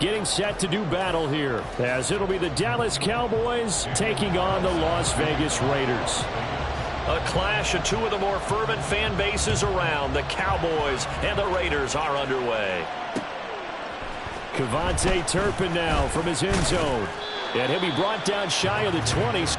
Getting set to do battle here, as it'll be the Dallas Cowboys taking on the Las Vegas Raiders. A clash of two of the more fervent fan bases around. The Cowboys and the Raiders are underway. Kevontae Turpin now from his end zone. And he'll be brought down shy of the 20s.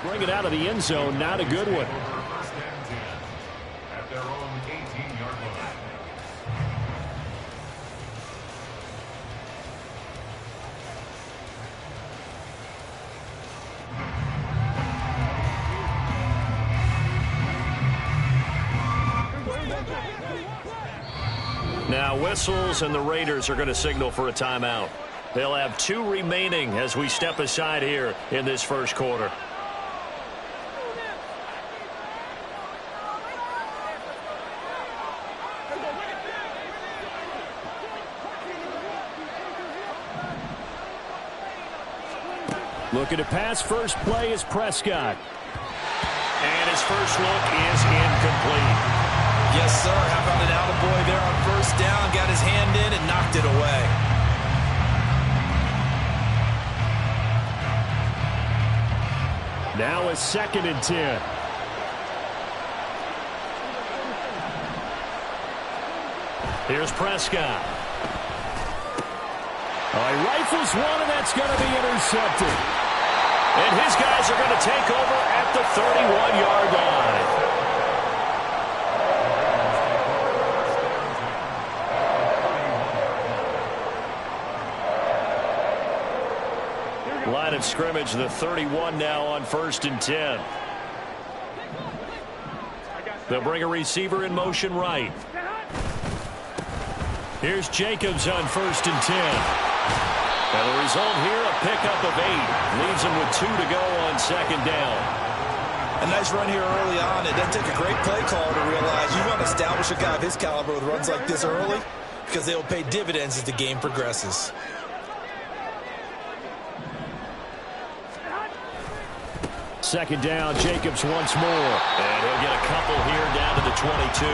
Bring it out of the end zone, not a good one. At their own 18-yard line. Now whistles, and the Raiders are going to signal for a timeout. They'll have 2 remaining as we step aside here in this first quarter. Looking to pass. First play is Prescott. And his first look is incomplete. Yes, sir. How about an attaboy there on first down? Got his hand in and knocked it away. Now a 2nd and 10. Here's Prescott. He rifles one, and that's going to be intercepted. And his guys are going to take over at the 31-yard line. Line of scrimmage, the 31 now on 1st and 10. They'll bring a receiver in motion right. Here's Jacobs on 1st and 10. And the result here, a pickup of 8. Leaves him with 2 to go on 2nd down. A nice run here early on. It doesn't take a great play call to realize you want to establish a guy of his caliber with runs like this early, because they will pay dividends as the game progresses. Second down, Jacobs once more. And he'll get a couple here down to the 22.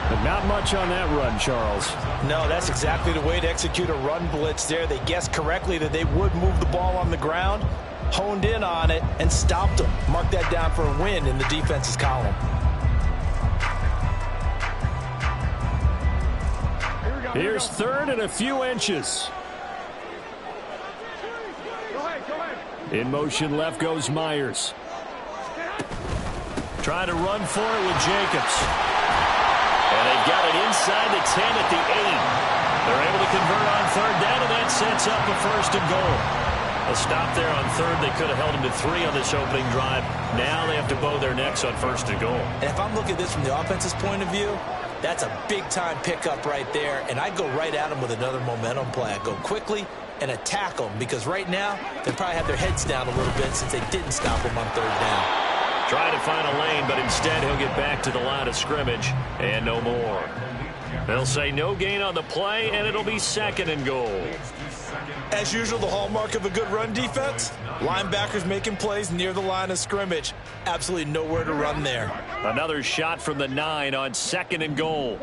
But not much on that run, Charles. No, that's exactly the way to execute a run blitz there. They guessed correctly that they would move the ball on the ground, honed in on it, and stopped them. Mark that down for a win in the defense's column. Here's 3rd and a few inches. In motion left goes Myers. Trying to run for it with Jacobs. And they've got it inside the 10 at the 8. They're able to convert on 3rd down, and that sets up a 1st and goal. A stop there on 3rd. They could have held him to 3 on this opening drive. Now they have to bow their necks on 1st and goal. And if I'm looking at this from the offense's point of view, That's a big-time pickup right there, and I go right at them with another momentum play. I go quickly and attack them because right now they probably have their heads down a little bit since they didn't stop them on third down. Trying to find a lane, but instead he'll get back to the line of scrimmage and no more. They'll say no gain on the play, and it'll be 2nd and goal. As usual, the hallmark of a good run defense, linebackers making plays near the line of scrimmage. Absolutely nowhere to run there. Another shot from the 9 on 2nd and goal.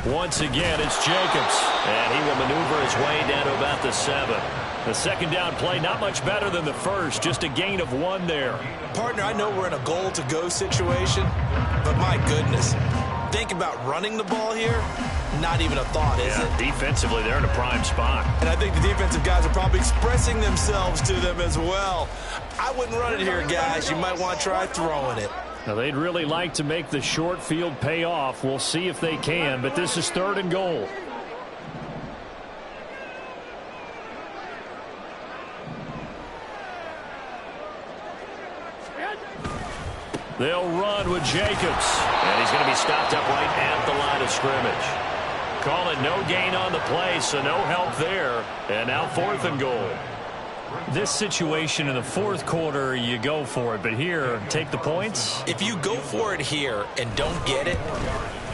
Once again, it's Jacobs, and he will maneuver his way down to about the 7. The 2nd down play, not much better than the first, just a gain of 1 there. Partner, I know we're in a goal-to-go situation, but my goodness, think about running the ball here. Not even a thought, is it? Defensively, they're in a prime spot. And I think the defensive guys are probably expressing themselves to them as well. I wouldn't run it here, guys. You might want to try throwing it. Now, they'd really like to make the short field pay off. We'll see if they can, but this is 3rd and goal. They'll run with Jacobs. And he's going to be stopped up right at the line of scrimmage. Call it no gain on the play, so no help there. And now 4th and goal. This situation in the 4th quarter, you go for it. But here, take the points. If you go for it here and don't get it,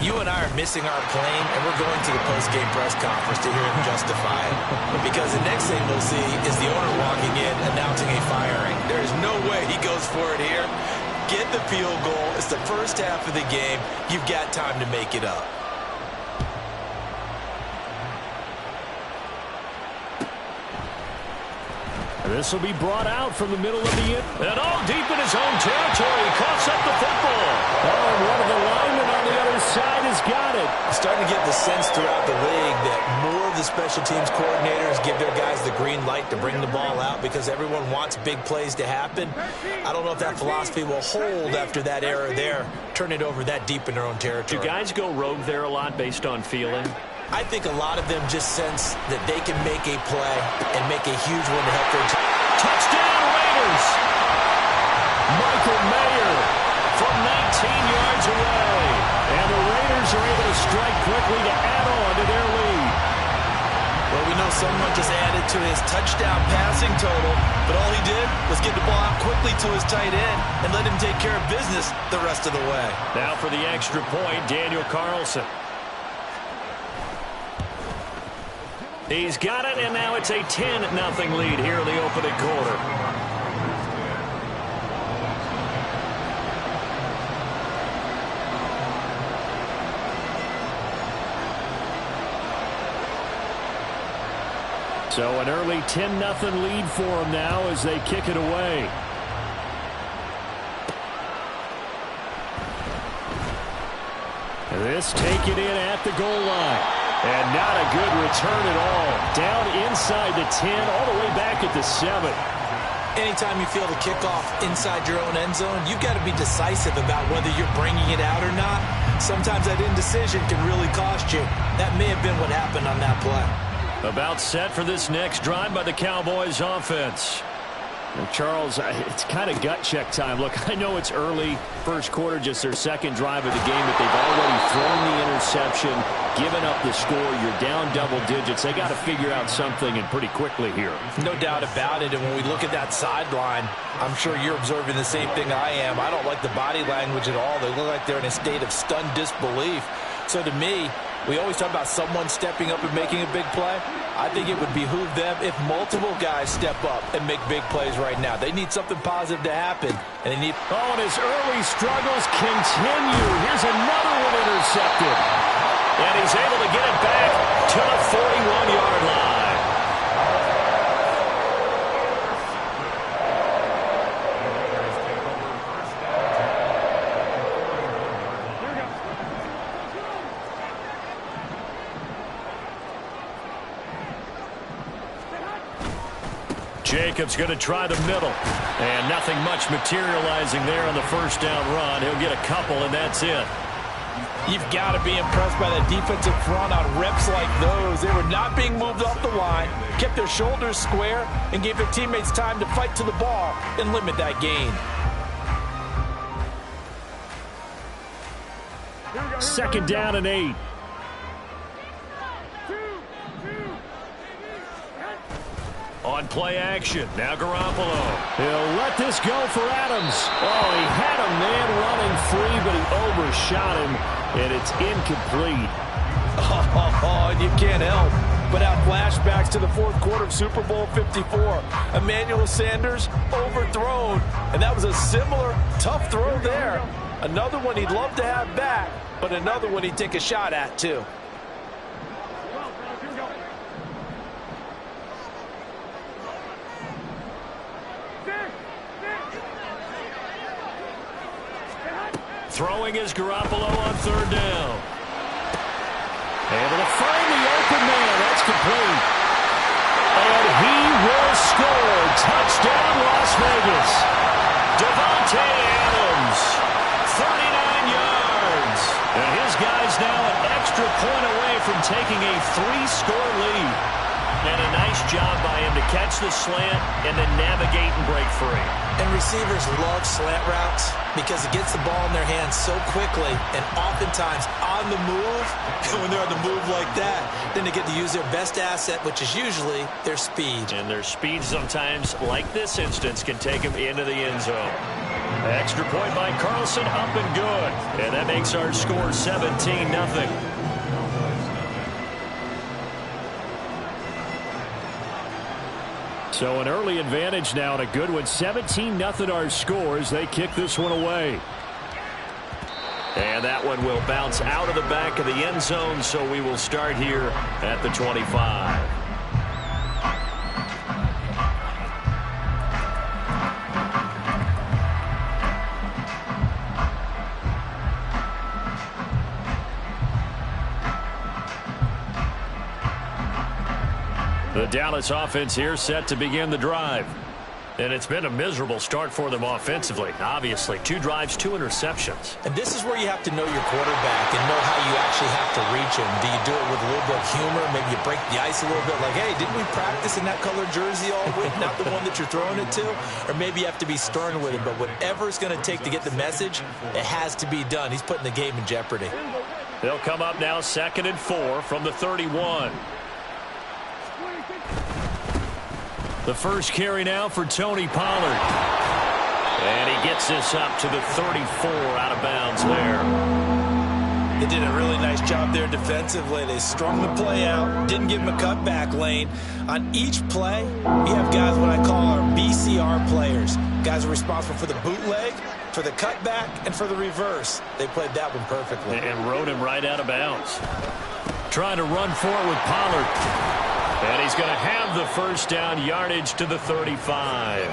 you and I are missing our plane, and we're going to the post-game press conference to hear him justify it. Because the next thing we'll see is the owner walking in announcing a firing. There is no way he goes for it here. Get the field goal. It's the first half of the game. You've got time to make it up. This will be brought out from the middle of the end. And all deep in his own territory. He coughs up the football. Oh, and one of the linemen on the other side has got it. Starting to get the sense throughout the league that more of the special teams coordinators give their guys the green light to bring the ball out because everyone wants big plays to happen. I don't know if that philosophy will hold after that error there. Turn it over that deep in their own territory. Do guys go rogue there a lot based on feeling? I think a lot of them just sense that they can make a play and make a huge one to help their team. Touchdown Raiders! Michael Mayer from 19 yards away. And the Raiders are able to strike quickly to add on to their lead. Well, we know someone just added to his touchdown passing total, but all he did was get the ball out quickly to his tight end and let him take care of business the rest of the way. Now for the extra point, Daniel Carlson. He's got it, and now it's a 10-0 lead here in the opening quarter. So an early 10-0 lead for them now as they kick it away. This taken in at the goal line. And not a good return at all. Down inside the 10, all the way back at the 7. Anytime you feel the kickoff inside your own end zone, you've got to be decisive about whether you're bringing it out or not. Sometimes that indecision can really cost you. That may have been what happened on that play. About set for this next drive by the Cowboys offense. Well, Charles, it's kind of gut check time. Look, I know it's early, first quarter, just their 2nd drive of the game, but they've already thrown the interception, given up the score. You're down double digits. They got to figure out something, and pretty quickly here. No doubt about it, and when we look at that sideline, I'm sure you're observing the same thing I am. I don't like the body language at all. They look like they're in a state of stunned disbelief. So to me, we always talk about someone stepping up and making a big play. I think it would behoove them if multiple guys step up and make big plays right now. They need something positive to happen, and they need... Oh, and his early struggles continue. Here's another one intercepted. And he's able to get it back to the 41-yard line. Jacobs going to try the middle. And nothing much materializing there on the first down run. He'll get a couple, and that's it. You've got to be impressed by that defensive front on reps like those. They were not being moved off the line, kept their shoulders square, and gave their teammates time to fight to the ball and limit that gain. Second down and 8. On play action, now Garoppolo. He'll let this go for Adams. Oh, he had a man running free, but he overshot him, and it's incomplete. Oh, and you can't help but have flashbacks to the fourth quarter of Super Bowl 54. Emmanuel Sanders overthrown, and that was a similar tough throw there. Another one he'd love to have back, but another one he'd take a shot at, too. Throwing is Garoppolo on third down. Able to find the open man. That's complete. And he will score. Touchdown, Las Vegas. Davante Adams, 39 yards. And his guy's now an extra point away from taking a 3-score lead. And a nice job by him to catch the slant and then navigate and break free. And receivers love slant routes because it gets the ball in their hands so quickly and oftentimes on the move. And when they're on the move like that, then they get to use their best asset, which is usually their speed. And their speed sometimes, like this instance, can take them into the end zone. Extra point by Carlson, up and good. And that makes our score 17-0. So an early advantage now and a good one. 17-0 our scores. They kick this one away. And that one will bounce out of the back of the end zone, so we will start here at the 25. The Dallas offense here set to begin the drive. And it's been a miserable start for them offensively. Obviously, 2 drives, 2 interceptions. And this is where you have to know your quarterback and know how you actually have to reach him. Do you do it with a little bit of humor? Maybe you break the ice a little bit like, hey, didn't we practice in that colored jersey all week? Not the one that you're throwing it to? Or maybe you have to be stern with him. But whatever it's going to take to get the message, it has to be done. He's putting the game in jeopardy. They'll come up now 2nd and 4 from the 31. The first carry now for Tony Pollard. And he gets this up to the 34 out of bounds there. They did a really nice job there defensively. They strung the play out, didn't give him a cutback lane. On each play, we have guys what I call our BCR players. Guys are responsible for the bootleg, for the cutback, and for the reverse. They played that one perfectly. And rode him right out of bounds. Trying to run for it with Pollard. And he's going to have the first down, yardage to the 35.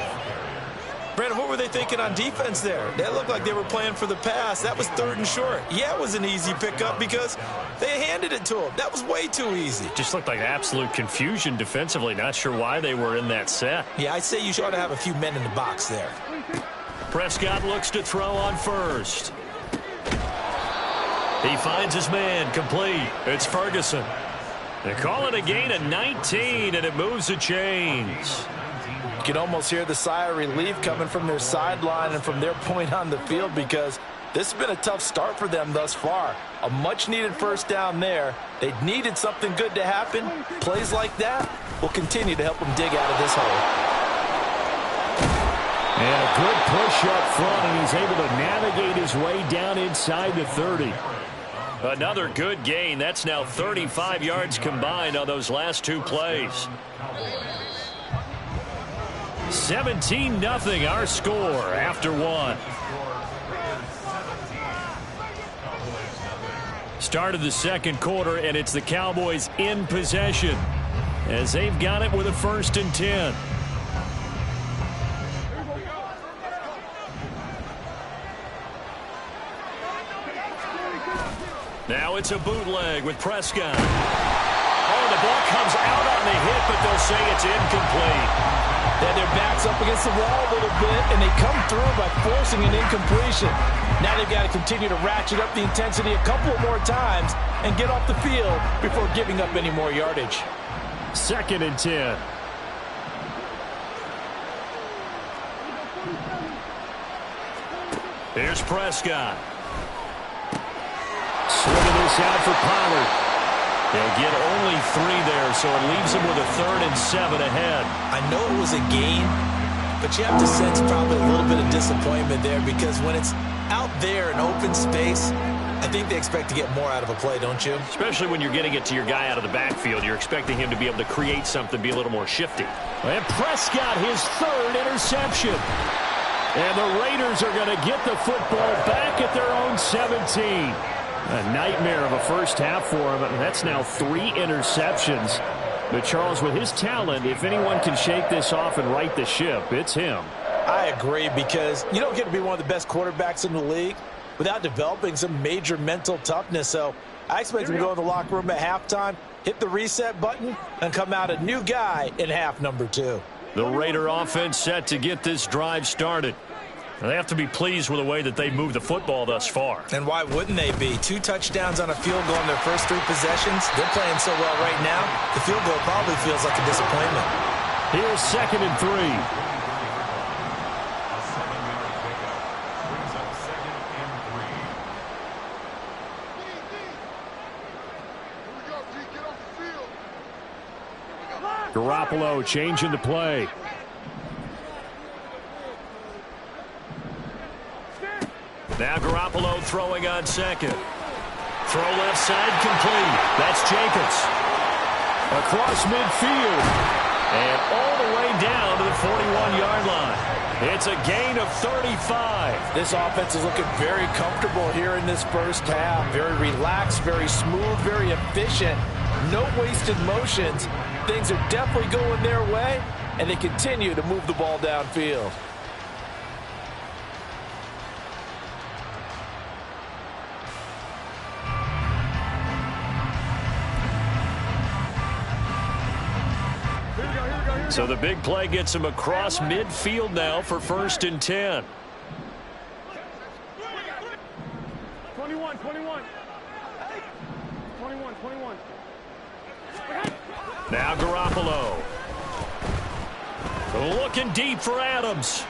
Brandon, what were they thinking on defense there? They looked like they were playing for the pass. That was 3rd and short. Yeah, it was an easy pickup because they handed it to him. That was way too easy. Just looked like absolute confusion defensively. Not sure why they were in that set. Yeah, I'd say you ought to have a few men in the box there. Prescott looks to throw on first. He finds his man, complete. It's Ferguson. They call it a gain of 19, and it moves the chains. You can almost hear the sigh of relief coming from their sideline and from their point on the field because this has been a tough start for them thus far. A much-needed first down there. They needed something good to happen. Plays like that will continue to help them dig out of this hole. And a good push up front, and he's able to navigate his way down inside the 30. Another good gain. That's now 35 yards combined on those last 2 plays. 17-0 our score after 1. Start of the second quarter, and it's the Cowboys in possession as they've got it with a 1st and 10. Now it's a bootleg with Prescott. Oh, the ball comes out on the hit, but they'll say it's incomplete. They had their backs up against the wall a little bit, and they come through by forcing an incompletion. Now they've got to continue to ratchet up the intensity a couple more times and get off the field before giving up any more yardage. 2nd and 10. Here's Prescott. Swinging this out for Pollard. They'll get only 3 there, so it leaves them with a 3rd and 7 ahead. I know it was a gain, but you have to sense probably a little bit of disappointment there because when it's out there in open space, I think they expect to get more out of a play, don't you? Especially when you're getting it to your guy out of the backfield. You're expecting him to be able to create something, be a little more shifty. And Prescott, his 3rd interception. And the Raiders are going to get the football back at their own 17. A nightmare of a first half for him. That's now 3 interceptions. But Charles, with his talent, if anyone can shake this off and right the ship, it's him. I agree, because you don't get to be one of the best quarterbacks in the league without developing some major mental toughness. So I expect him to go in the locker room at halftime, hit the reset button, and come out a new guy in half number 2. The Raider offense set to get this drive started. They have to be pleased with the way that they moved the football thus far. And why wouldn't they be? 2 touchdowns on a field goal in their first 3 possessions. They're playing so well right now, the field goal probably feels like a disappointment. Here's 2nd and 3. Garoppolo changing the play. Now Garoppolo throwing on 2nd. Throw left side complete. That's Jacobs. Across midfield. And all the way down to the 41-yard line. It's a gain of 35. This offense is looking very comfortable here in this first half. Very relaxed, very smooth, very efficient. No wasted motions. Things are definitely going their way, and they continue to move the ball downfield. So the big play gets him across midfield now for 1st and 10. 21. Now Garoppolo. Looking deep for Adams.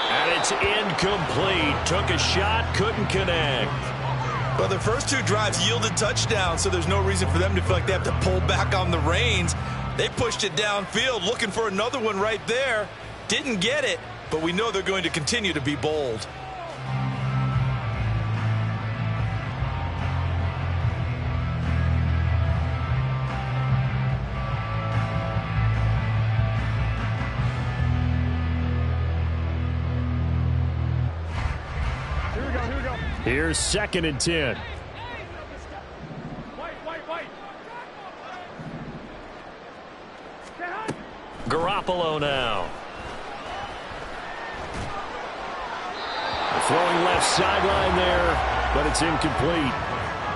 And it's incomplete. Took a shot, couldn't connect. Well, the first 2 drives yielded touchdowns, so there's no reason for them to feel like they have to pull back on the reins. They pushed it downfield, looking for another one right there. Didn't get it, but we know they're going to continue to be bold. Here's 2nd and 10. Garoppolo now. Throwing left sideline there, but it's incomplete.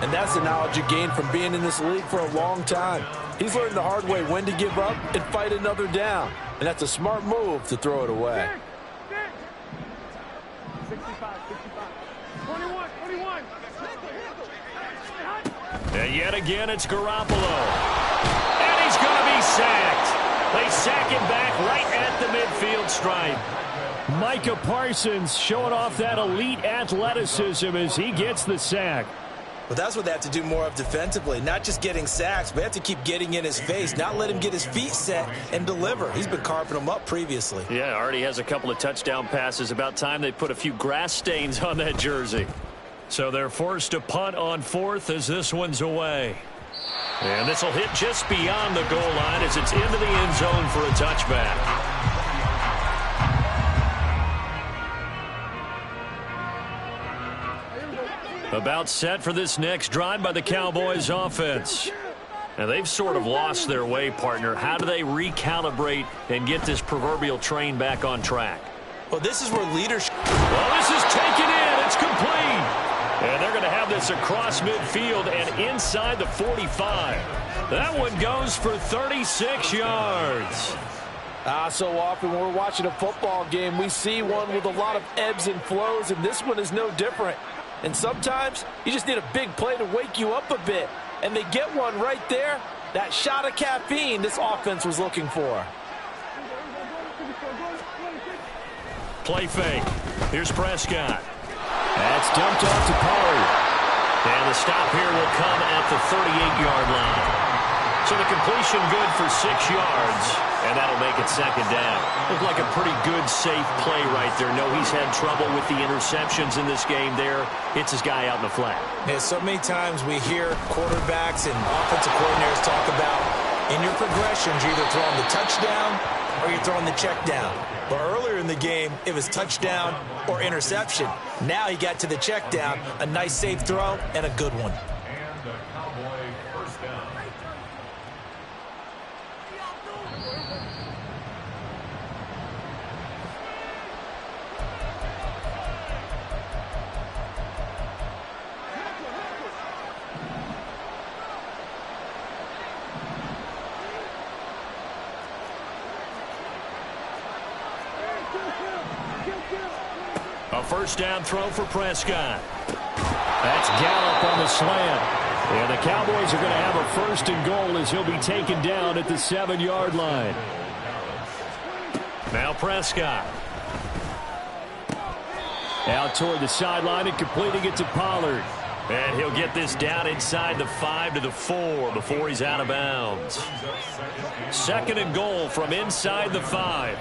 And that's the knowledge you gain from being in this league for a long time. He's learned the hard way when to give up and fight another down. And that's a smart move to throw it away. 65. 21. And yet again, it's Garoppolo. And he's going to be sacked. They sack him back right at the midfield stripe. Micah Parsons showing off that elite athleticism as he gets the sack. But that's what they have to do more of defensively. Not just getting sacks, but they have to keep getting in his face. Not let him get his feet set and deliver. He's been carving them up previously. Yeah, already has a couple of touchdown passes. About time they put a few grass stains on that jersey. So they're forced to punt on 4th as this one's away. And this will hit just beyond the goal line as it's into the end zone for a touchback. About set for this next drive by the Cowboys offense. Now they've sort of lost their way, partner. How do they recalibrate and get this proverbial train back on track? Well, this is where leadership... Well, this is taken in. It's complete. And they're going to have this across midfield and inside the 45. That one goes for 36 yards. So often when we're watching a football game, we see one with a lot of ebbs and flows, and this one is no different. And sometimes you just need a big play to wake you up a bit. And they get one right there. That shot of caffeine this offense was looking for. Play fake. Here's Prescott. That's dumped off to Pollard. And the stop here will come at the 38-yard line. So the completion good for 6 yards, and that'll make it second down. Looked like a pretty good, safe play right there. No, he's had trouble with the interceptions in this game there. Hits his guy out in the flat. Yeah, so many times we hear quarterbacks and offensive coordinators talk about in your progressions, you're either throwing the touchdown or you're throwing the check down. But earlier in the game, it was touchdown or interception. Now he got to the check down, a nice safe throw, and a good one. And the Cowboy first down. A first down throw for Prescott. That's Gallup on the slant. And the Cowboys are going to have a first and goal as he'll be taken down at the 7-yard line. Now Prescott. Out toward the sideline and completing it to Pollard. And he'll get this down inside the 5 to the 4 before he's out of bounds. Second and goal from inside the 5.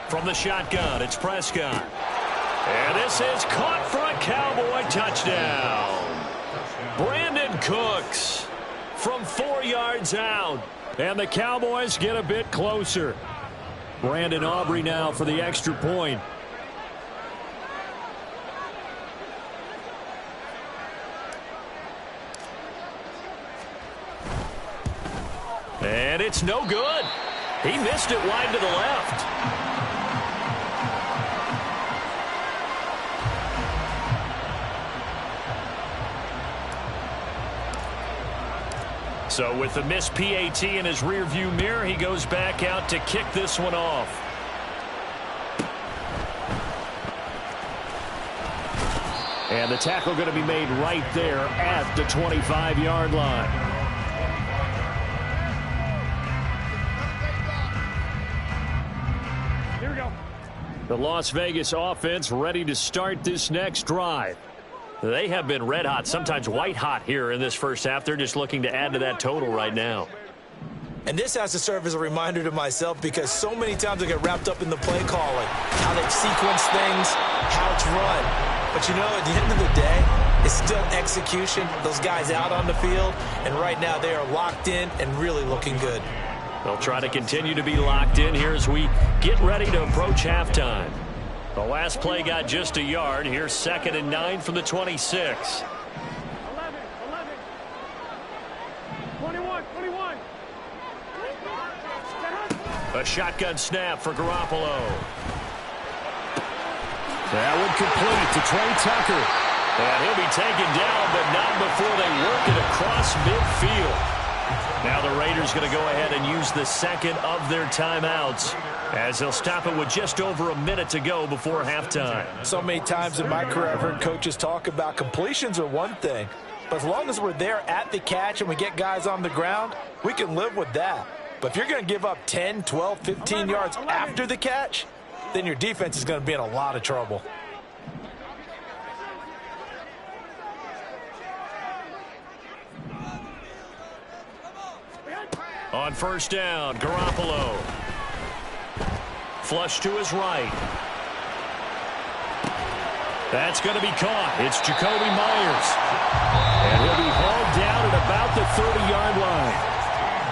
From the shotgun, it's Prescott. And this is caught for a Cowboy touchdown. Brandon Cooks from 4 yards out. And the Cowboys get a bit closer. Brandon Aubrey now for the extra point. And it's no good. He missed it wide to the left. So with the missed PAT in his rearview mirror, he goes back out to kick this one off. And the tackle going to be made right there at the 25-yard line. Here we go. The Las Vegas offense ready to start this next drive. They have been red hot, sometimes white hot here in this first half. They're just looking to add to that total right now. And this has to serve as a reminder to myself because so many times I get wrapped up in the play calling, how they sequence things, how it's run. But, you know, at the end of the day, it's still execution. Those guys out on the field, and right now they are locked in and really looking good. They'll try to continue to be locked in here as we get ready to approach halftime. The last play got just a yard. Here's 2nd and 9 from the 26. 11, 21, 21. A shotgun snap for Garoppolo. That would complete to Trey Tucker. And he'll be taken down, but not before they work it across midfield. Now the Raiders going to go ahead and use the second of their timeouts as they'll stop it with just over a minute to go before halftime. So many times in my career I've heard coaches talk about completions are one thing, but as long as we're there at the catch and we get guys on the ground, we can live with that. But if you're going to give up 10, 12, 15 yards after the catch, then your defense is going to be in a lot of trouble. On first down, Garoppolo. Flush to his right. That's going to be caught. It's Jacoby Myers. And he'll be hauled down at about the 30-yard line.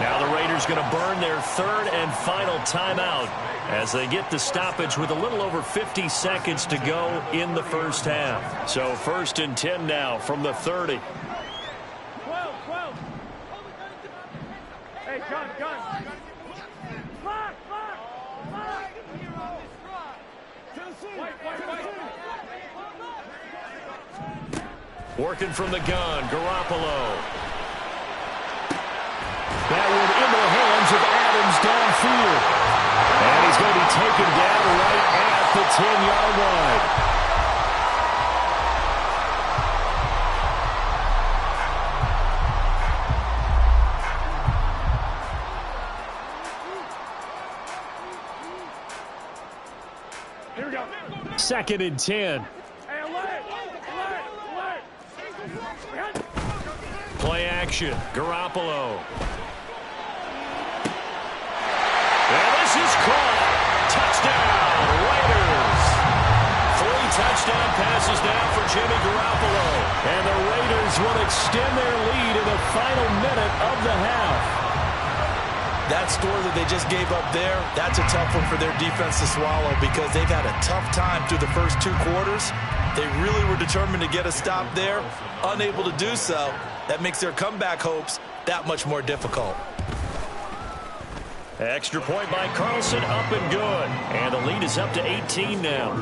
Now the Raiders going to burn their third and final timeout as they get the stoppage with a little over 50 seconds to go in the first half. So 1st and 10 now from the 30. 12, 12. Hey, gun. Lock. Wait. Working from the gun, Garoppolo. That one into the hands of Adams downfield. And he's going to be taken down right at the 10-yard line. Here we go. 2nd and 10. Hey, alert! Alert! Play action, Garoppolo. And this is caught. Touchdown, Raiders. 3 touchdown passes now for Jimmy Garoppolo. And the Raiders will extend their lead in the final minute of the half. That score that they just gave up there, that's a tough one for their defense to swallow because they've had a tough time through the first 2 quarters. They really were determined to get a stop there, unable to do so. That makes their comeback hopes that much more difficult. Extra point by Carlson, up and good. And the lead is up to 18 now.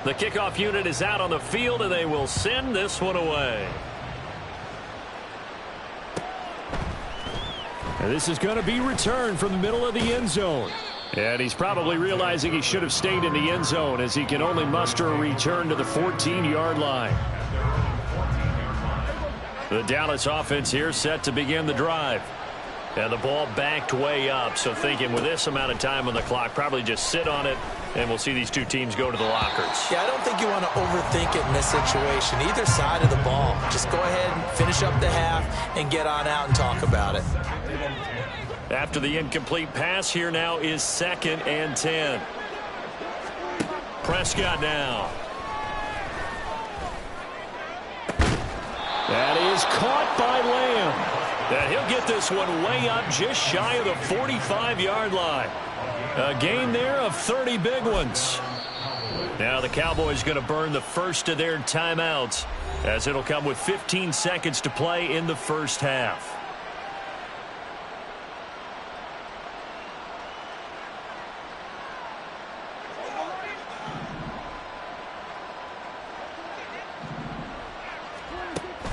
The kickoff unit is out on the field, and they will send this one away. And this is going to be returned from the middle of the end zone. And he's probably realizing he should have stayed in the end zone as he can only muster a return to the 14-yard line. The Dallas offense here set to begin the drive. And the ball backed way up, so thinking with this amount of time on the clock, probably just sit on it, and we'll see these 2 teams go to the lockers. Yeah, I don't think you want to overthink it in this situation. Either side of the ball. Just go ahead and finish up the half and get on out and talk about it. After the incomplete pass, here now is 2nd and 10. Prescott now. That is caught by Lamb. And he'll get this one way up just shy of the 45-yard line. A gain there of 30 big ones. Now the Cowboys going to burn the first of their timeouts as it'll come with 15 seconds to play in the first half.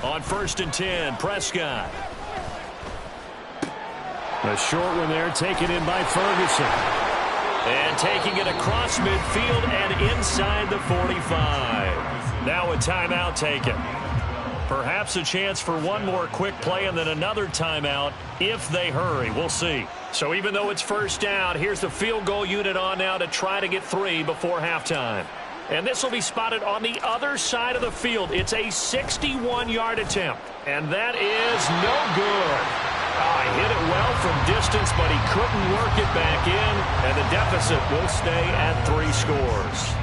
On 1st and 10, Prescott. A short one there taken in by Ferguson. And taking it across midfield and inside the 45. Now a timeout taken. Perhaps a chance for one more quick play and then another timeout if they hurry. We'll see. So even though it's first down, here's the field goal unit on now to try to get 3 before halftime. And this will be spotted on the other side of the field. It's a 61-yard attempt. And that is no good. He hit it well from distance, but he couldn't work it back in. And the deficit will stay at 3 scores.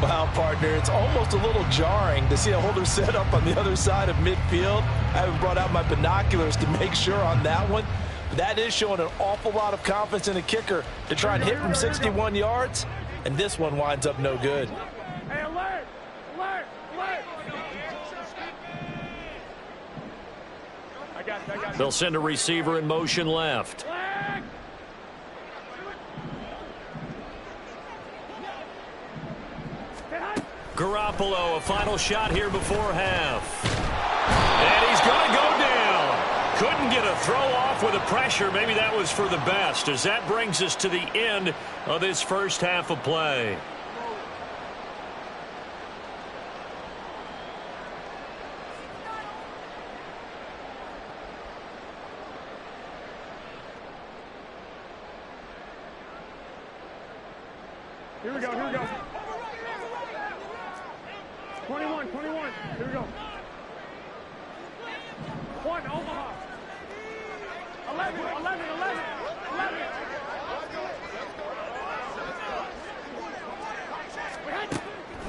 Wow, partner, it's almost a little jarring to see a holder set up on the other side of midfield. I haven't brought out my binoculars to make sure on that one. That is showing an awful lot of confidence in the kicker to try and hit from 61 yards. And this one winds up no good. Hey, alert! Alert! Alert! I got you. They'll send a receiver in motion left. Flag! Garoppolo, a final shot here before half. And he's going to go down. Couldn't get a throw off with the pressure. Maybe that was for the best, as that brings us to the end of this first half of play. Here we go. 21. Here we go. 1, Omaha. 11.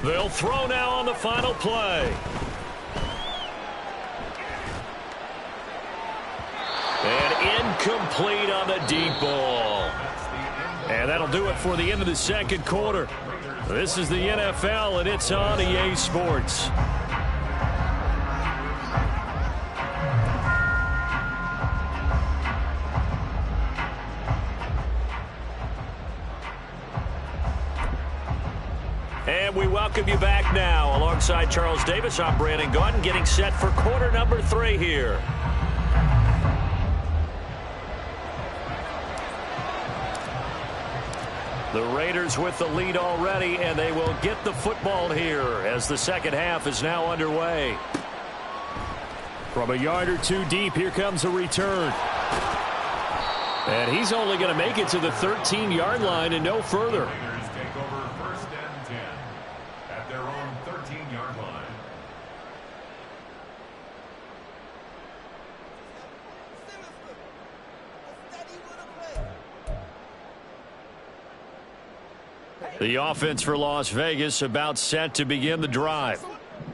They'll throw now on the final play. And incomplete on the deep ball. And that'll do it for the end of the second quarter. This is the NFL, and it's on EA Sports. And we welcome you back now. Alongside Charles Davis, I'm Brandon Gaudin, getting set for quarter number 3 here. The Raiders with the lead already, and they will get the football here as the second half is now underway. From a yard or two deep, here comes a return. And he's only going to make it to the 13-yard line and no further. Raiders take over first and 10 at their own 13-yard line. The offense for Las Vegas about set to begin the drive.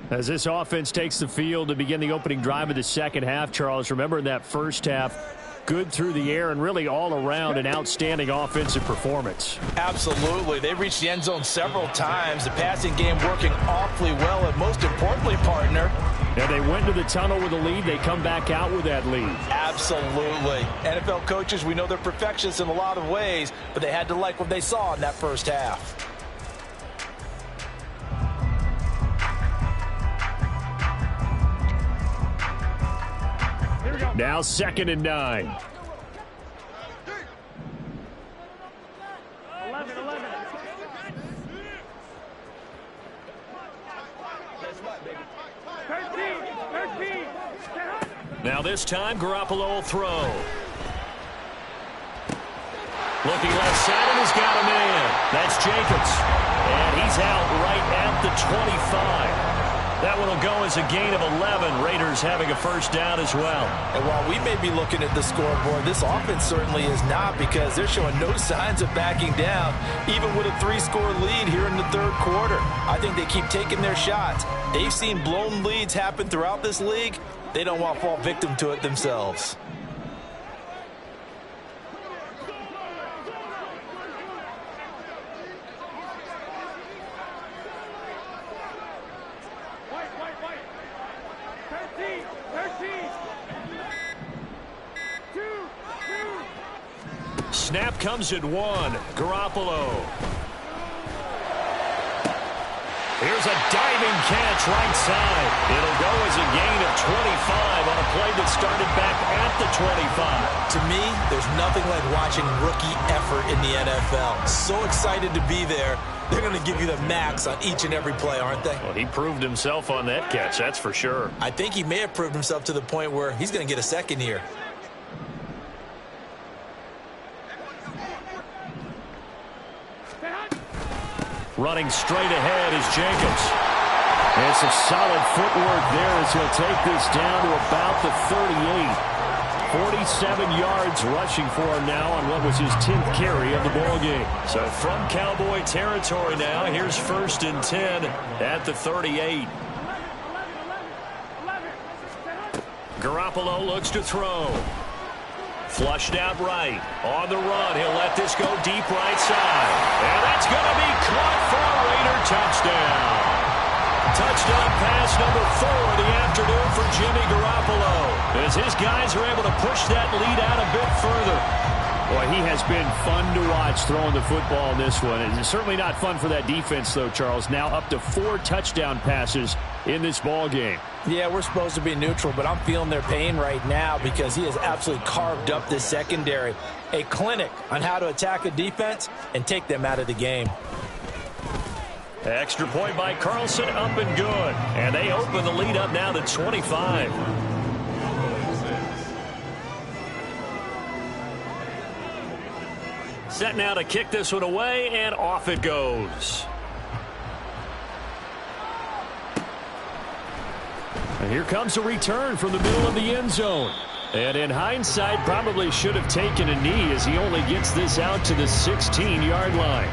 As this offense takes the field to begin the opening drive of the second half, Charles, remember in that first half, good through the air and really all around an outstanding offensive performance. Absolutely. They reached the end zone several times. The passing game working awfully well, and most importantly, partner. And they went to the tunnel with a lead. They come back out with that lead. Absolutely. NFL coaches, we know they're perfectionists in a lot of ways, but they had to like what they saw in that first half. Now 2nd and 9. 11. Now this time, Garoppolo will throw. Looking left side, and he's got a man. That's Jacobs. And he's out right at the 25. That one will go as a gain of 11. Raiders having a first down as well. And while we may be looking at the scoreboard, this offense certainly is not, because they're showing no signs of backing down, even with a 3-score lead here in the third quarter. I think they keep taking their shots. They've seen blown leads happen throughout this league. They don't want to fall victim to it themselves. Snap comes at 1. Garoppolo. Here's a diving catch right side. It'll go as a gain of 25 on a play that started back at the 25. To me, there's nothing like watching rookie effort in the NFL. So excited to be there. They're going to give you the max on each and every play, aren't they? Well, he proved himself on that catch, that's for sure. I think he may have proved himself to the point where he's going to get a second here. Running straight ahead is Jacobs. And some solid footwork there as he'll take this down to about the 38. 47 yards rushing for him now on what was his 10th carry of the ball game. So from Cowboy territory now, here's 1st and 10 at the 38. Garoppolo looks to throw. Flushed out right. On the run, he'll let this go deep right side. And that's going to be caught for a Raider touchdown. Touchdown pass number 4 of the afternoon for Jimmy Garoppolo, as his guys are able to push that lead out a bit further. Boy, he has been fun to watch throwing the football in this one. It's certainly not fun for that defense, though, Charles. Now up to 4 touchdown passes in this ball game. Yeah, we're supposed to be neutral, but I'm feeling their pain right now because he has absolutely carved up this secondary. A clinic on how to attack a defense and take them out of the game. Extra point by Carlson, up and good. And they open the lead up now to 25. Set now to kick this one away, and off it goes. And here comes a return from the middle of the end zone. And in hindsight, probably should have taken a knee as he only gets this out to the 16-yard line.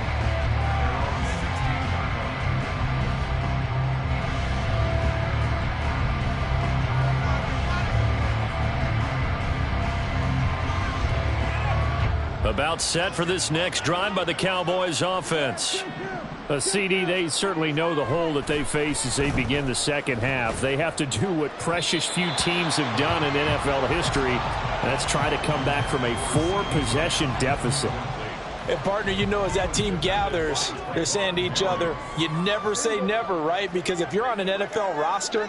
About set for this next drive by the Cowboys offense. A CD, they certainly know the hole that they face as they begin the second half. They have to do what precious few teams have done in NFL history. That's try to come back from a 4-possession deficit. And, partner, you know, as that team gathers, they're saying to each other, you never say never, right? Because if you're on an NFL roster,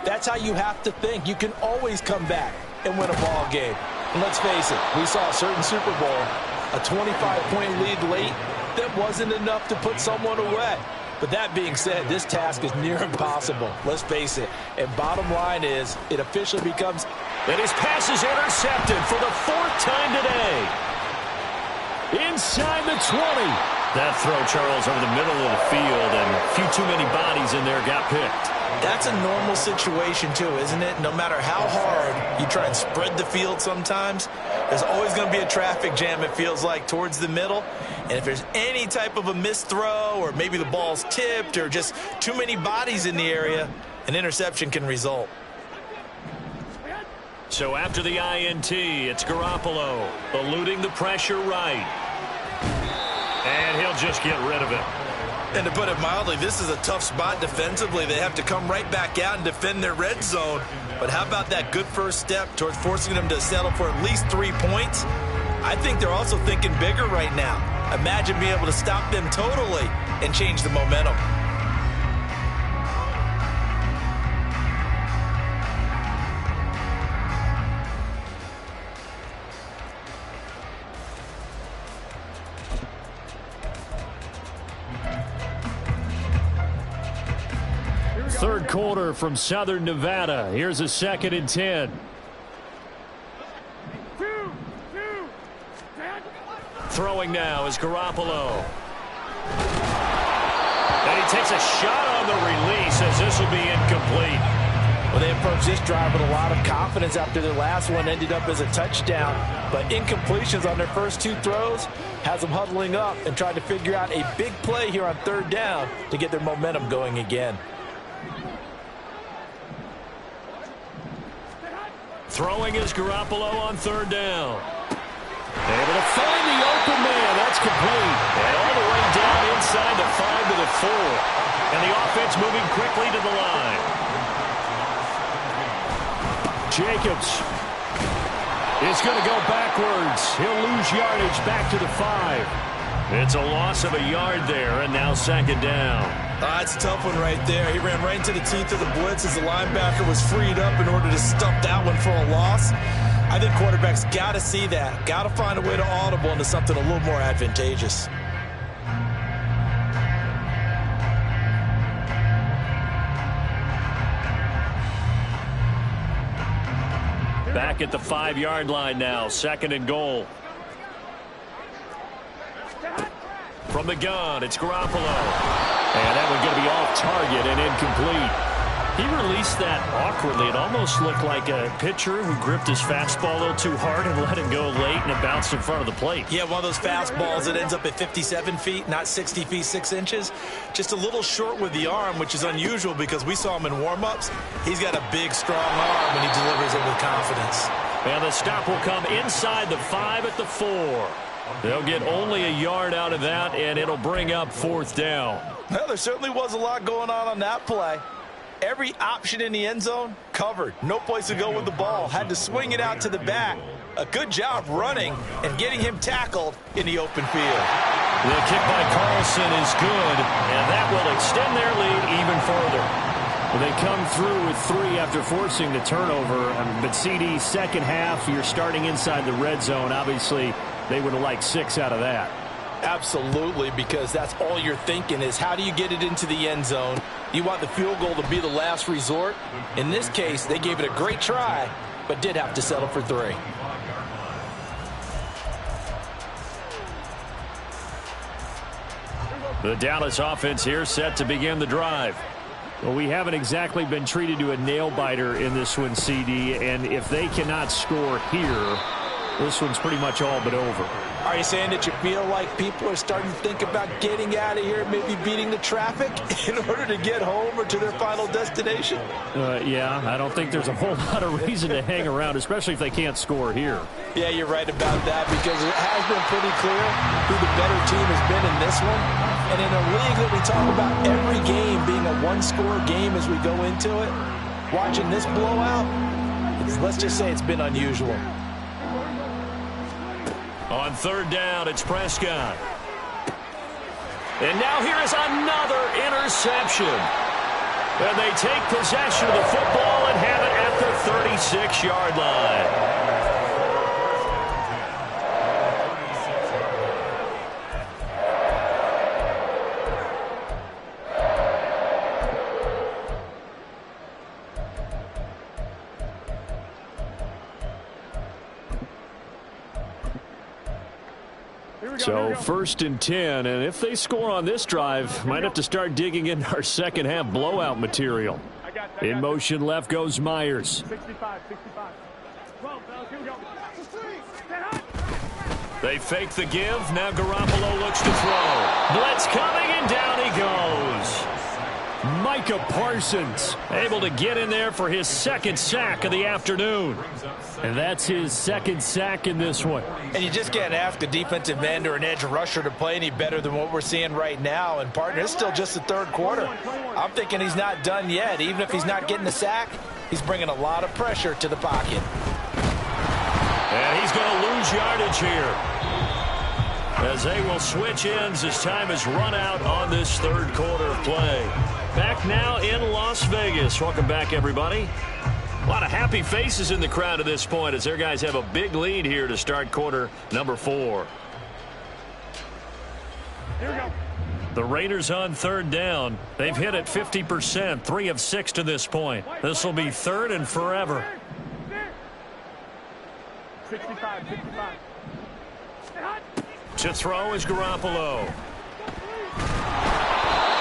that's how you have to think. You can always come back and win a ball game. And let's face it, we saw a certain Super Bowl, a 25-point lead late, that wasn't enough to put someone away. But that being said, this task is near impossible. Let's face it. And bottom line is, it officially becomes... And his pass is intercepted for the 4th time today. Inside the 20. That throw, Charles, over the middle of the field, and a few too many bodies in there got picked. That's a normal situation, too, isn't it? No matter how hard you try and spread the field sometimes, there's always going to be a traffic jam, it feels like, towards the middle. And if there's any type of a missed throw, or maybe the ball's tipped, or just too many bodies in the area, an interception can result. So after the INT, it's Garoppolo eluding the pressure right. And he'll just get rid of it. And to put it mildly, this is a tough spot defensively. They have to come right back out and defend their red zone. But how about that good first step towards forcing them to settle for at least 3 points? I think they're also thinking bigger right now. Imagine being able to stop them totally and change the momentum. Third quarter from Southern Nevada. Here's a 2nd and 10. Throwing now is Garoppolo. And he takes a shot on the release as this will be incomplete. Well, they approached this drive with a lot of confidence after their last one ended up as a touchdown. But incompletions on their first 2 throws has them huddling up and trying to figure out a big play here on 3rd down to get their momentum going again. Throwing is Garoppolo on 3rd down. Able to find the open man. That's complete. And all the way down inside the 5 to the 4. And the offense moving quickly to the line. Jacobs is going to go backwards. He'll lose yardage back to the 5. It's a loss of a yard there, and now 2nd down. That's a tough one right there. He ran right into the teeth of the blitz as the linebacker was freed up in order to stuff that one for a loss. I think quarterbacks got to see that. Got to find a way to audible into something a little more advantageous. Back at the 5-yard line now, 2nd and goal. From the gun, it's Garoppolo. And that one going to be off target and incomplete. He released that awkwardly. It almost looked like a pitcher who gripped his fastball a little too hard and let it go late, and it bounced in front of the plate. Yeah, one of those fastballs that ends up at 57 feet, not 60 feet, 6 inches. Just a little short with the arm, which is unusual because we saw him in warm-ups. He's got a big, strong arm, and he delivers it with confidence. And the stop will come inside the 5 at the 4. They'll get only a yard out of that, and it'll bring up 4th down. Well, there certainly was a lot going on that play. Every option in the end zone covered. No place to go with the ball. Had to swing it out to the back. A good job running and getting him tackled in the open field. The kick by Carlson is good, and that will extend their lead even further. Well, they come through with 3 after forcing the turnover. But CD, second half, you're starting inside the red zone. Obviously, they would have liked 6 out of that. Absolutely, because that's all you're thinking is how do you get it into the end zone? You want the field goal to be the last resort. In this case, they gave it a great try, but did have to settle for 3. The Dallas offense here set to begin the drive. Well, we haven't exactly been treated to a nail-biter in this one, CD, and if they cannot score here, this one's pretty much all but over. Are you saying that you feel like people are starting to think about getting out of here, maybe beating the traffic in order to get home or to their final destination? Yeah, I don't think there's a whole lot of reason to hang around, especially if they can't score here. Yeah, you're right about that because it has been pretty clear who the better team has been in this one. And in a league that we talk about every game being a one-score game as we go into it, watching this blowout, let's just say it's been unusual. On third down, it's Prescott. And now here is another interception. And they take possession of the football and have it at the 36-yard line. So first and 10, and if they score on this drive, might have to start digging in our second half blowout material. In motion left goes Myers. 65. Well, here we go. They fake the give. Now Garoppolo looks to throw. Blitz coming, and down he goes. Micah Parsons able to get in there for his second sack of the afternoon. And that's his second sack in this one. And you just can't ask a defensive end or an edge rusher to play any better than what we're seeing right now. And, partner, it's still just the third quarter. I'm thinking he's not done yet. Even if he's not getting the sack, he's bringing a lot of pressure to the pocket. And he's going to lose yardage here, as they will switch ends as time is run out on this third quarter of play. Back now in Las Vegas. Welcome back, everybody. A lot of happy faces in the crowd at this point as their guys have a big lead here to start quarter number 4. Here we go. The Raiders on third down. They've hit it 50%, 3 of 6 to this point. This will be third and forever. 65. To throw is Garoppolo.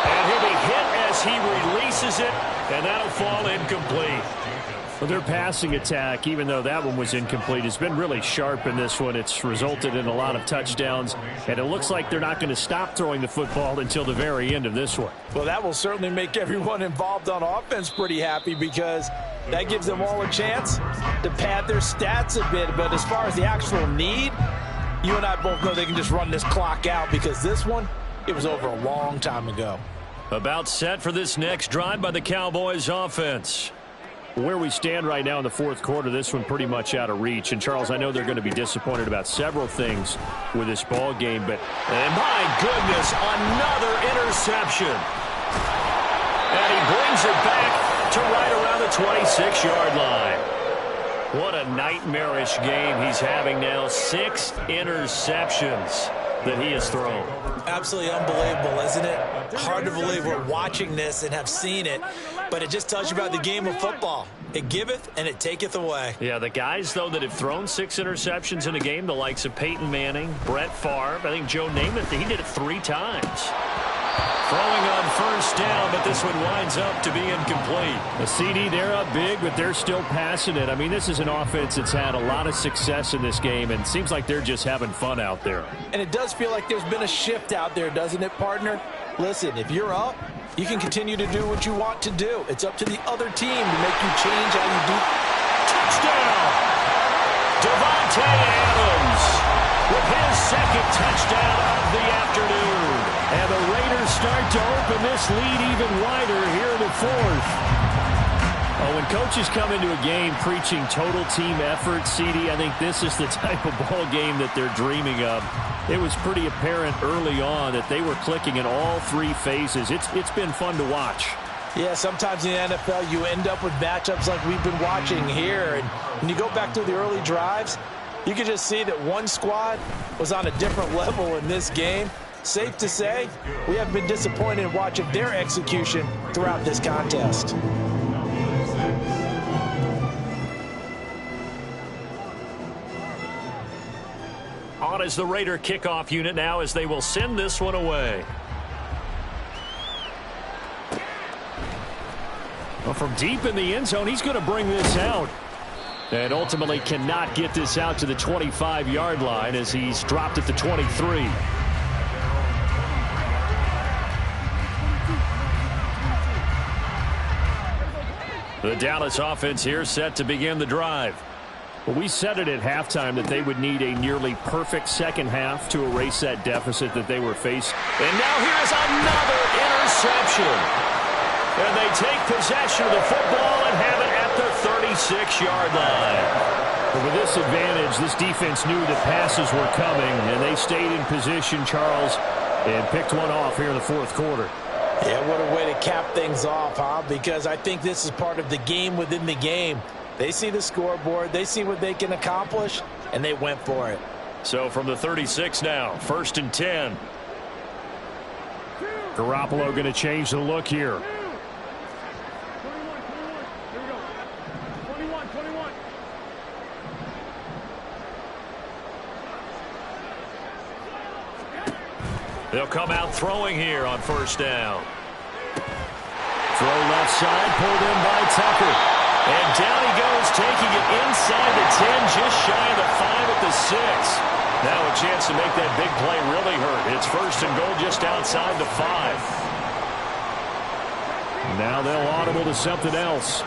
And he'll be hit as he releases it, and that'll fall incomplete. Well, their passing attack, even though that one was incomplete, has been really sharp in this one. It's resulted in a lot of touchdowns, and it looks like they're not going to stop throwing the football until the very end of this one. Well, that will certainly make everyone involved on offense pretty happy, because that gives them all a chance to pad their stats a bit. But as far as the actual need, you and I both know they can just run this clock out, because this one, it was over a long time ago. About set for this next drive by the Cowboys offense. Where we stand right now in the fourth quarter, this one pretty much out of reach. And, Charles, I know they're going to be disappointed about several things with this ball game, but and my goodness, another interception. And he brings it back to right around the 26-yard line. What a nightmarish game he's having now. 6 interceptions that he has thrown. Absolutely unbelievable, isn't it? Hard to believe we're watching this and have seen it, but it just tells you about the game of football. It giveth and it taketh away. Yeah, the guys, though, that have thrown 6 interceptions in a game, the likes of Peyton Manning, Brett Favre, I think Joe Namath, he did it 3 times. Throwing on first down, but this one winds up to be incomplete. The CD, they're up big, but they're still passing it. I mean, this is an offense that's had a lot of success in this game, and seems like they're just having fun out there. And it does feel like there's been a shift out there, doesn't it, partner? Listen, if you're up, you can continue to do what you want to do. It's up to the other team to make you change how you do. Touchdown! Devontae Adams with his second touchdown of the afternoon. And the Raiders start to open this lead even wider here in the fourth. Oh, when coaches come into a game preaching total team effort, CD, I think this is the type of ball game that they're dreaming of. It was pretty apparent early on that they were clicking in all 3 phases. It's been fun to watch. Yeah, sometimes in the NFL you end up with matchups like we've been watching here. And when you go back to the early drives, you can just see that one squad was on a different level in this game. Safe to say, we have been disappointed in watching their execution throughout this contest. On is the Raider kickoff unit now as they will send this one away. Well, from deep in the end zone, he's going to bring this out. And ultimately cannot get this out to the 25-yard line as he's dropped at the 23. The Dallas offense here set to begin the drive. Well, we said it at halftime that they would need a nearly perfect second half to erase that deficit that they were facing. And now here's another interception. And they take possession of the football and have it at the 36-yard line. But with this advantage, this defense knew that passes were coming, and they stayed in position, Charles, and picked one off here in the fourth quarter. Yeah, what a way to cap things off, huh? Because I think this is part of the game within the game. They see the scoreboard, they see what they can accomplish, and they went for it. So from the 36 now, 1st and 10. Garoppolo going to change the look here. 21. They'll come out throwing here on 1st down. Throw left side, pulled in by Tucker. And down he goes, taking it inside the 10, just shy of the 5 at the 6. Now a chance to make that big play really hurt. It's 1st and goal just outside the 5. Now they'll audible to something else.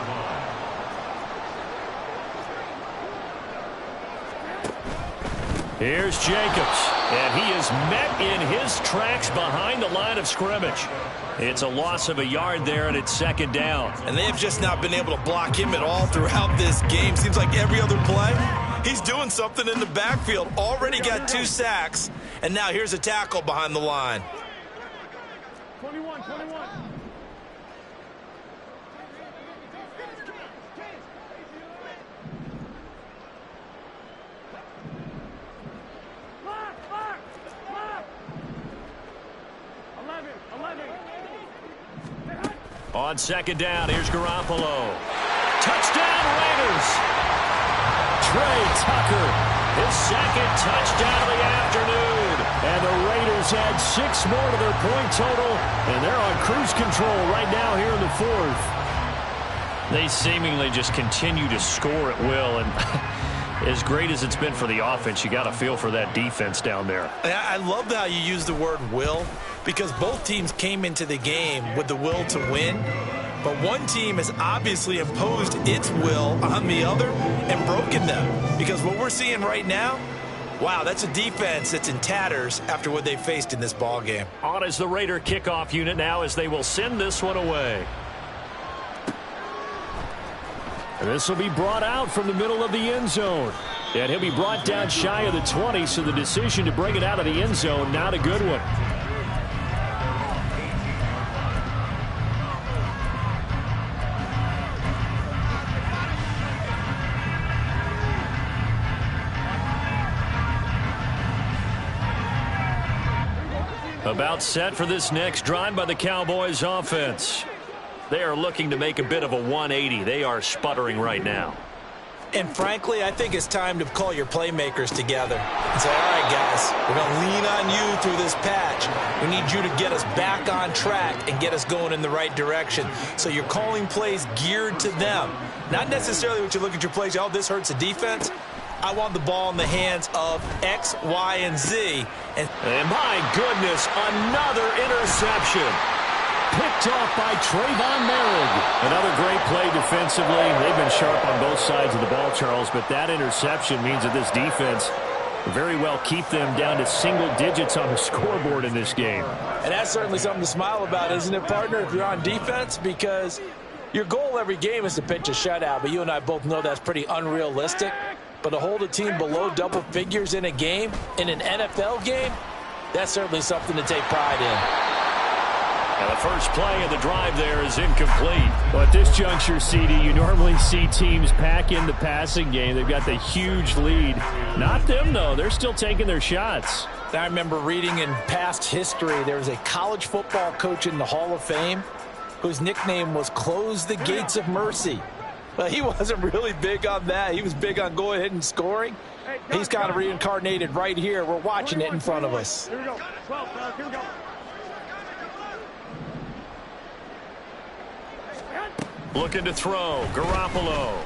Here's Jacobs, and he is met in his tracks behind the line of scrimmage. It's a loss of a yard there, and it's 2nd down. And they have just not been able to block him at all throughout this game. Seems like every other play, he's doing something in the backfield. Already got 2 sacks, and now here's a tackle behind the line. 21. On 2nd down, here's Garoppolo. Touchdown, Raiders! Trey Tucker, His 2nd touchdown of the afternoon. and the Raiders add 6 more to their point total, and they're on cruise control right now here in the 4th. They seemingly just continue to score at will, and as great as it's been for the offense, you got to feel for that defense down there. I love how you use the word will, because both teams came into the game with the will to win, but one team has obviously imposed its will on the other and broken them. Because what we're seeing right now, wow, that's a defense that's in tatters after what they faced in this ball game. On is the Raider kickoff unit now as they will send this one away. And this will be brought out from the middle of the end zone. And he'll be brought down shy of the 20, so the decision to bring it out of the end zone, not a good one. About set for this next drive by the Cowboys offense. They are looking to make a bit of a 180. They are sputtering right now. And frankly, I think it's time to call your playmakers together and say, all right, guys, we're going to lean on you through this patch. We need you to get us back on track and get us going in the right direction. So you're calling plays geared to them. Not necessarily what you look at your plays, oh, this hurts the defense. I want the ball in the hands of X, Y, and Z. And my goodness, another interception. Picked off by Trayvon Merrick. Another great play defensively. They've been sharp on both sides of the ball, Charles, but that interception means that this defense very well keep them down to single digits on the scoreboard in this game. And that's certainly something to smile about, isn't it, partner, if you're on defense? Because your goal every game is to pitch a shutout, but you and I both know that's pretty unrealistic. But to hold a team below double figures in a game, in an NFL game, that's certainly something to take pride in. And the first play of the drive there is incomplete. Well, at this juncture, CD, you normally see teams pack in the passing game. They've got the huge lead. Not them, though. They're still taking their shots. I remember reading in past history, there was a college football coach in the Hall of Fame whose nickname was Close the Gates of Mercy. But he wasn't really big on that. He was big on going ahead and scoring. He's kind of reincarnated right here. We're watching it in front of us. Here we go. 12, here we go. Looking to throw. Garoppolo.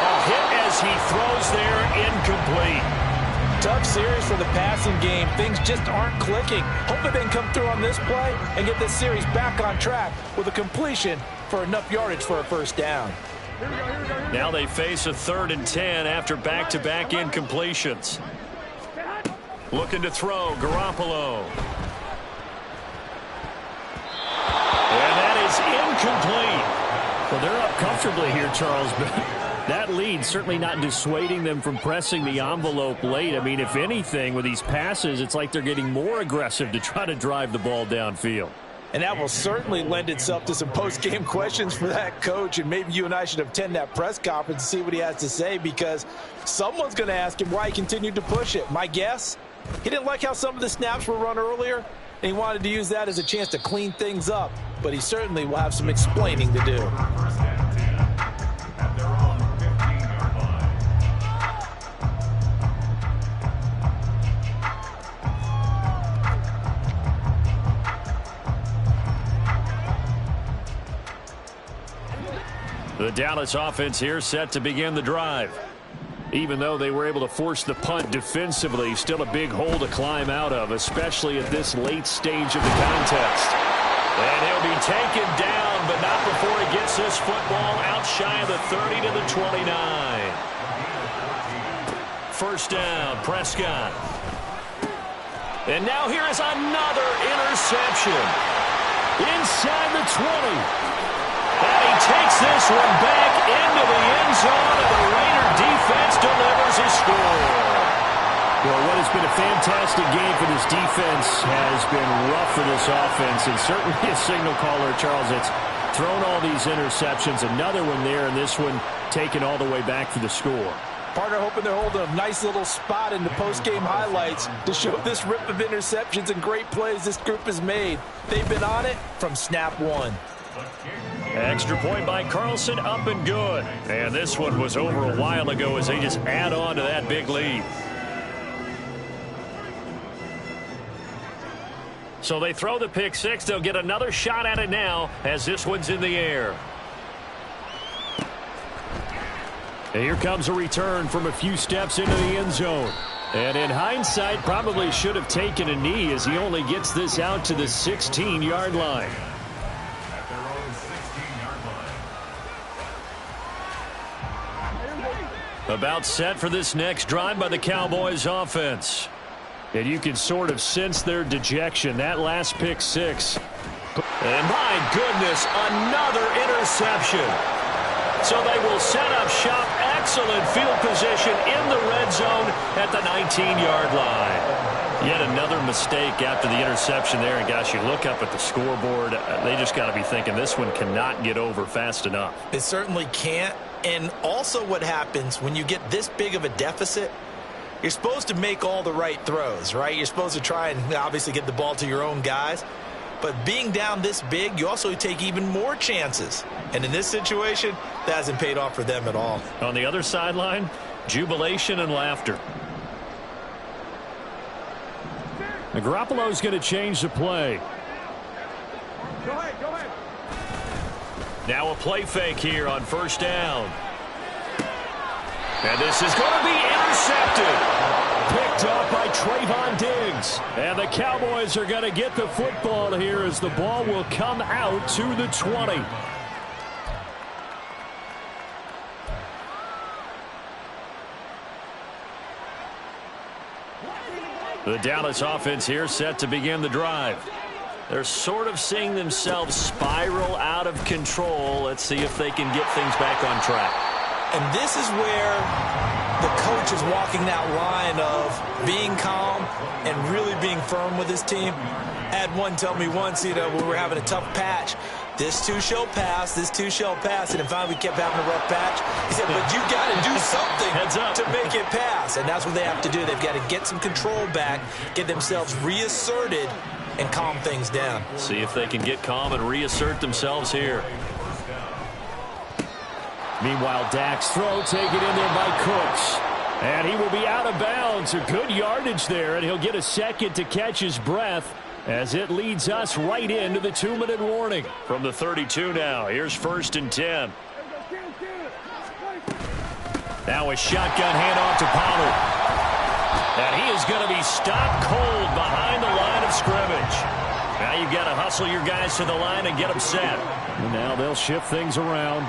A hit as he throws there, incomplete. Tough series for the passing game. Things just aren't clicking. Hopefully they can come through on this play and get this series back on track with a completion for enough yardage for a first down. Now they face a 3rd and 10 after back-to-back incompletions. Looking to throw. Garoppolo. And that is incomplete. Well, they're up comfortably here, Charles, but that lead certainly not dissuading them from pressing the envelope late. I mean, if anything, with these passes, it's like they're getting more aggressive to try to drive the ball downfield. And that will certainly lend itself to some post-game questions for that coach. And maybe you and I should attend that press conference and see what he has to say, because someone's going to ask him why he continued to push it. My guess, he didn't like how some of the snaps were run earlier, and he wanted to use that as a chance to clean things up. But he certainly will have some explaining to do. First and 10 at their own 15-yard line. The Dallas offense here set to begin the drive. Even though they were able to force the punt defensively, still a big hole to climb out of, especially at this late stage of the contest. And he'll be taken down, but not before he gets this football out shy of the 30 to the 29. First down, Prescott. And now here is another interception. Inside the 20. And he takes this one back into the end zone, and the Raider defense delivers a score. Well, what has been a fantastic game for this defense has been rough for this offense, and certainly a signal caller, Charles, that's thrown all these interceptions. Another one there, and this one taken all the way back for the score. Partner hoping they're holding a nice little spot in the post-game highlights to show this rip of interceptions and great plays this group has made. They've been on it from snap one. Extra point by Carlson, up and good. And this one was over a while ago as they just add on to that big lead. So they throw the pick six. They'll get another shot at it now as this one's in the air. And here comes a return from a few steps into the end zone. And in hindsight, probably should have taken a knee as he only gets this out to the 16-yard line. At their own 16-yard line. About set for this next drive by the Cowboys offense. And you can sort of sense their dejection. That last pick six. And my goodness, another interception. So they will set up shop. Excellent field position in the red zone at the 19-yard line. Yet another mistake after the interception there. And gosh, you look up at the scoreboard, they just got to be thinking this one cannot get over fast enough. It certainly can't. And also what happens when you get this big of a deficit, you're supposed to make all the right throws, right? You're supposed to try and obviously get the ball to your own guys. But being down this big, you also take even more chances. And in this situation, that hasn't paid off for them at all. On the other sideline, jubilation and laughter. Garoppolo's going to change the play. Go ahead, go ahead. Now a play fake here on first down. And this is going to be intercepted. Picked up by Trayvon Diggs. And the Cowboys are going to get the football here as the ball will come out to the 20. The Dallas offense here set to begin the drive. They're sort of seeing themselves spiral out of control. Let's see if they can get things back on track. And this is where the coach is walking that line of being calm and really being firm with his team. I had one tell me once, when we were having a tough patch, this too shall pass, this too shall pass. And then finally we kept having a rough patch. He said, but you got to do something to make it pass. And that's what they have to do. They've got to get some control back, get themselves reasserted, and calm things down. See if they can get calm and reassert themselves here. Meanwhile, Dak's throw taken in there by Cooks. And he will be out of bounds. A good yardage there, and he'll get a second to catch his breath as it leads us right into the 2-minute warning. From the 32 now, here's first and 10. Now a shotgun handoff to Pollard. And he is going to be stopped cold behind the line of scrimmage. Now you've got to hustle your guys to the line and get them set. And now they'll shift things around.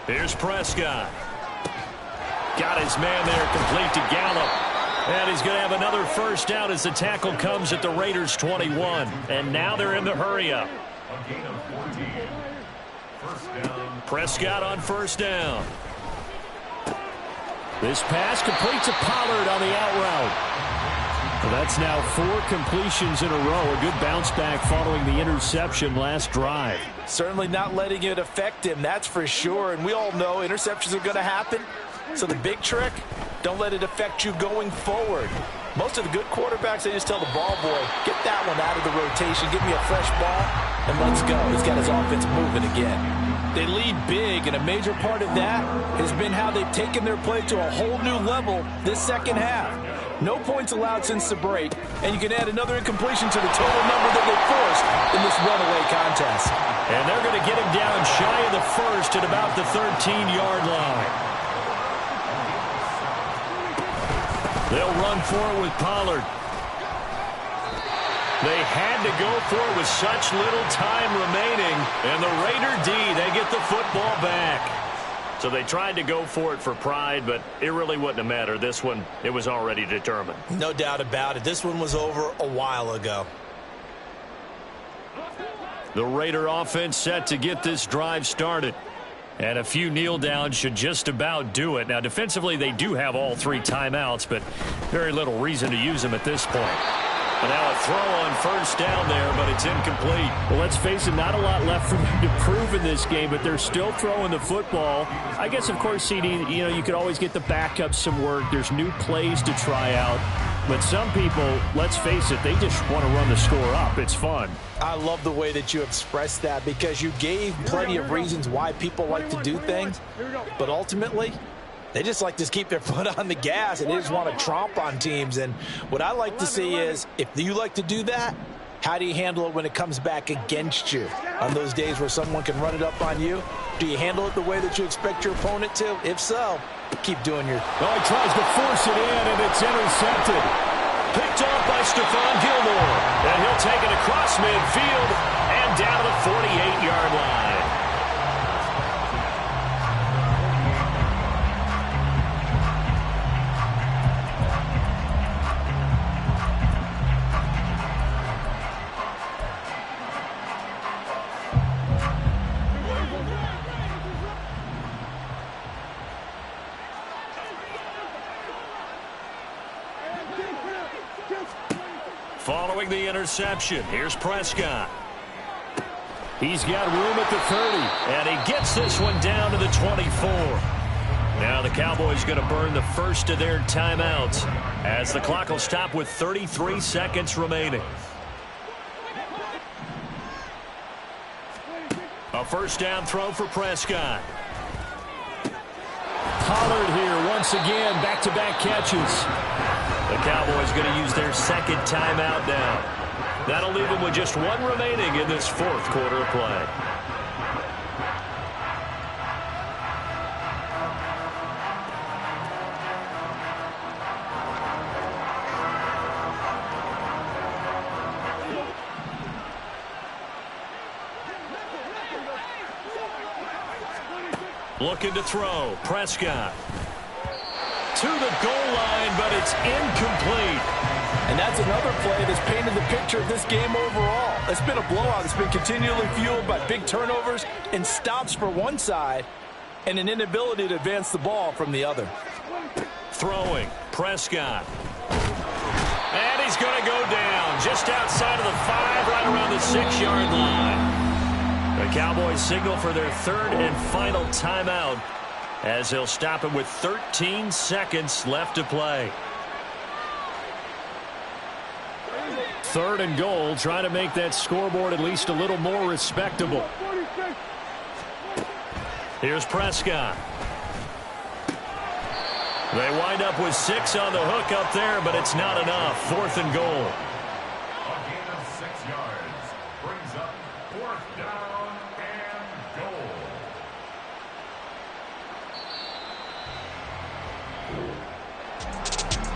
Here's Prescott. Got his man there complete to Gallup. And he's going to have another first down as the tackle comes at the Raiders' 21. And now they're in the hurry-up. A gain of 14. First down. Prescott on first down. This pass completes a Pollard on the out route. Well, that's now 4 completions in a row. A good bounce back following the interception last drive. Certainly not letting it affect him, that's for sure. And we all know interceptions are going to happen. So the big trick, don't let it affect you going forward. Most of the good quarterbacks, they just tell the ball boy, get that one out of the rotation, give me a fresh ball, and let's go. He's got his offense moving again. They lead big, and a major part of that has been how they've taken their play to a whole new level this second half. No points allowed since the break, and you can add another incompletion to the total number that they forced in this runaway contest. And they're going to get him down shy of the first at about the 13-yard line. They'll run for it with Pollard. They had to go for it with such little time remaining. And the Raider D, they get the football back. So they tried to go for it for pride, but it really wouldn't have mattered. This one, it was already determined. No doubt about it. This one was over a while ago. The Raider offense set to get this drive started. And a few kneel downs should just about do it. Now, defensively, they do have all 3 timeouts, but very little reason to use them at this point. And now a throw on first down there, but it's incomplete. Well, let's face it, not a lot left for them to prove in this game, but they're still throwing the football. I guess, of course, CD, you could always get the backups some work. There's new plays to try out. But some people, let's face it, they just want to run the score up. It's fun. I love the way that you expressed that because you gave plenty of reasons why people like to do things. But ultimately, they just like to keep their foot on the gas and they just want to tromp on teams. And what I like to see is if you like to do that, how do you handle it when it comes back against you? On those days where someone can run it up on you, do you handle it the way that you expect your opponent to? If so, keep doing your... Oh, he tries to force it in, and it's intercepted. Picked off by Stephon Gilmore. And he'll take it across midfield and down to the 48-yard line. Following the interception, here's Prescott. He's got room at the 30. And he gets this one down to the 24. Now the Cowboys going to burn the first of their timeouts as the clock will stop with 33 seconds remaining. A first down throw for Prescott. Pollard here once again, back-to-back catches. The Cowboys going to use their second timeout now. That'll leave them with just 1 remaining in this 4th quarter of play. Looking to throw. Prescott. To the goal line, but it's incomplete. And that's another play that's painted the picture of this game overall. It's been a blowout. It's been continually fueled by big turnovers and stops for one side and an inability to advance the ball from the other. Throwing. Prescott. And he's going to go down just outside of the 5, right around the 6-yard line. The Cowboys signal for their 3rd and final timeout as they'll stop it with 13 seconds left to play. 3rd and goal, trying to make that scoreboard at least a little more respectable. Here's Prescott. They wind up with 6 on the hook up there, but it's not enough. 4th and goal. A gain of 6 yards brings up 4th down and goal.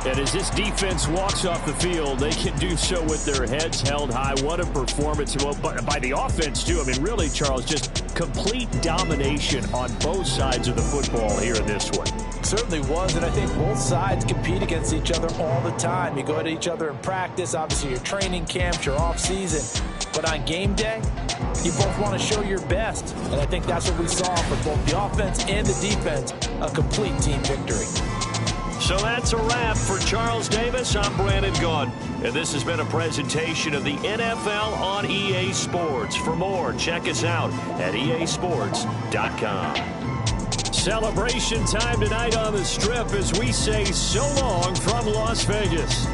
And as this defense walks off the field, they can do so with their heads held high. What a performance. Well, by the offense, too. I mean, really, Charles, just complete domination on both sides of the football here in this one. Certainly was, and I think both sides compete against each other all the time. You go at each other in practice, obviously your training camps, your off season, but on game day, you both want to show your best, and I think that's what we saw for both the offense and the defense, a complete team victory. So that's a wrap for Charles Davis. I'm Brandon Gaudin, and this has been a presentation of the NFL on EA Sports. For more, check us out at easports.com. Celebration time tonight on the Strip as we say so long from Las Vegas.